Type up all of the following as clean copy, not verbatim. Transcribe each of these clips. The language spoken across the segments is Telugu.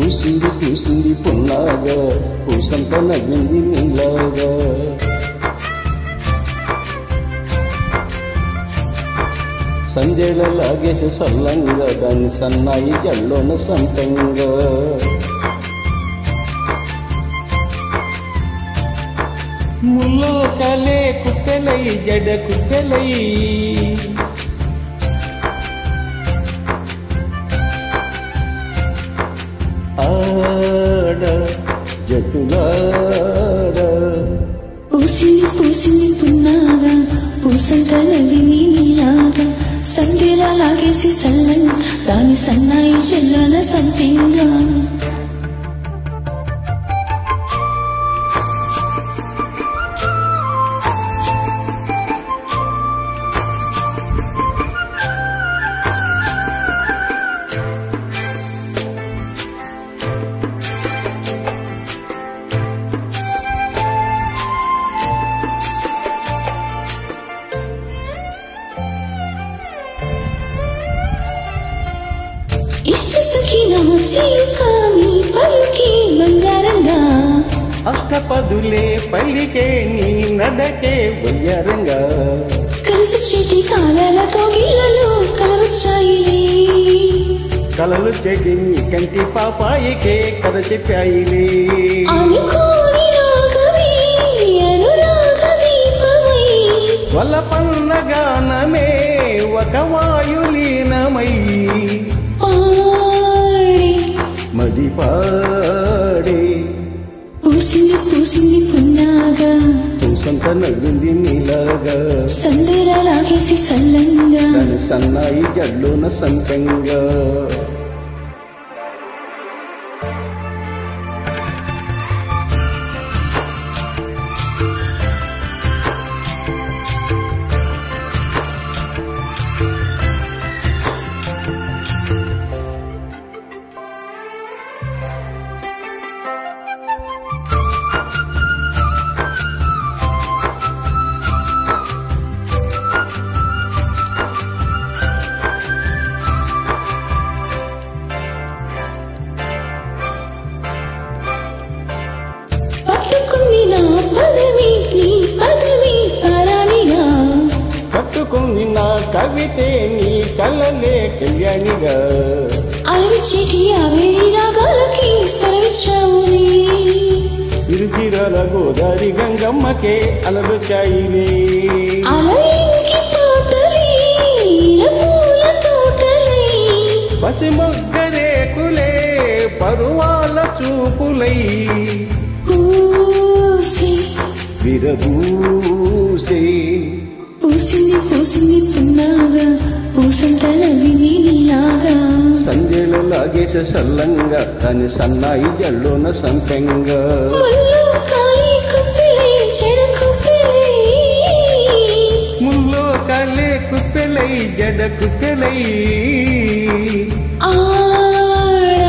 పూసింది పూసింది పున్నాగా పూసంత నవ్వింది నీలాగా సంజేల లాగేసి సల్లంగా దాన్ని సన్నాయి జల్లోన సంతంగా ముల్లో కలే కుట్టెలై జడ కుట్టెలై ఆడ జతులాడ పూసింది పూసింది పున్నాగా పూసంత నవ్వింది నీలాగా సందేలా లాగేసి సల్లంగా దాని సన్నాయి జల్లోన సంపెంగా ఇష్ట సఖినా చిలుకాని పలుకి బంగారంగా అష్టపదులే పల్లికే నీ నడకే వయ్యారంగా కలిసి చెటి కాలాల కోగిళ్ళలో కలవచ్చాయిలే కలలు చెడి నీ కంటి పాపాయికే కథ చెప్పాయిలే అనుకోని రాగవే అనురాగ దీపమై వల్ల పన్నగానమే ఒక వాయులీనమై మది పాడే పూసింది పూసింది పున్నాగా పూసంత నవ్వింది నీలాగా సందేలా లాగేసి సల్లంగా దాని సన్నాయి జల్లోన సంతంగా పట్టుకుంది నా పదవి నీ పదవి పరాణిగా పట్టుకుంది నా కవితే నీ కళ్ళలే కళ్యాణిగా అలవిచేటి అవేరి రాగాలకి స్వరమిచ్చావులే ఇరుచిరాల గోదారి గంగమ్మకే అలలుచాయిలే అలయింకి పాటలే పూల తోటలే పసిమొగ్గరేకులే పరువాల చూపులై పూసి విరబూసే పూసింది పూసింది పున్నాగా పూసంత నవ్వింది నీలాగా సంజేల లాగేసే సల్లంగా దాని సన్నాయి జల్లోన సంపెంగా ముల్లో కాలి కుప్పిలే జడ కుప్పిలే ముల్లో కాలే కుప్పెలై జడ కుప్పెలై ఆడ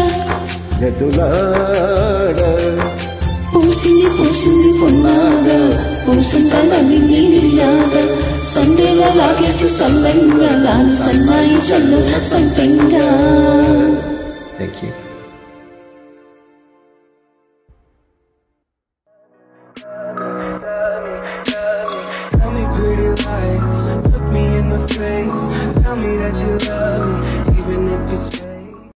జతులాడ పూసింది పూసింది పున్నాగా పూసంత నవ్వింది నీలాగా సందేలా లాగేసి సల్లంగా దాని సన్నాయి జల్లు సంపెంగా. Thank you. Tell me pretty lies, look me in the face. Tell me that you love me.